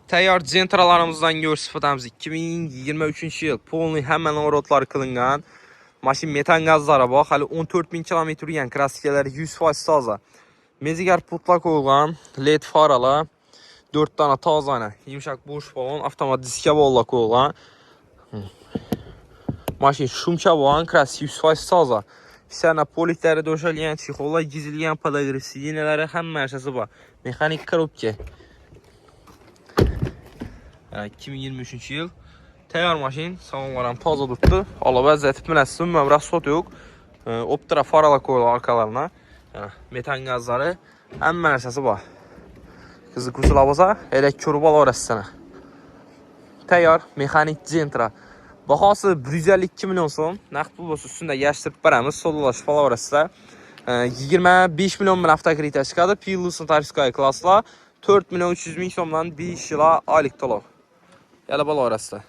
Tayyor Gentralarımızdan görüş sıfatımız 2023 yıl. Polni hemen orotlar kılıngan. Maşin metan gazlara bak. Hali 14.000 km yürüyen klasikleri 100% taza. Mezigar putlak olgan. LED faralar. 4 tane tazana. Yumuşak boş balon. Avtomat diske bollak olgan. Maşin şumça boğan. Kras 100% taza. Sana politleri döşelyen, çikola gizilyen padagrisi. Yineleri hem merşesi var. Mekanik korupke. 2023 yıl. Tayyor maşin salonlarım taza tuttu. Allah vəziyyəti biləsiniz, məmrə sot yox. Optira faralar koyulur arkalarına. Metan gazları. Ən mənəsəsi var. Kızı kusula basa, elə körubal orası sənə. Tayyor mexanik Gentra. Bahası 152 milyon son. Nəqd pul bosu üstündə yaşdırıb bərəmiz. Solulaş falan orası. 25 milyon min avtokrita çıxadı. Pillusun Tarskaya klasla. 4 milyon 300 min somdan 5 yıla aylık dolab. Gələ bala orası.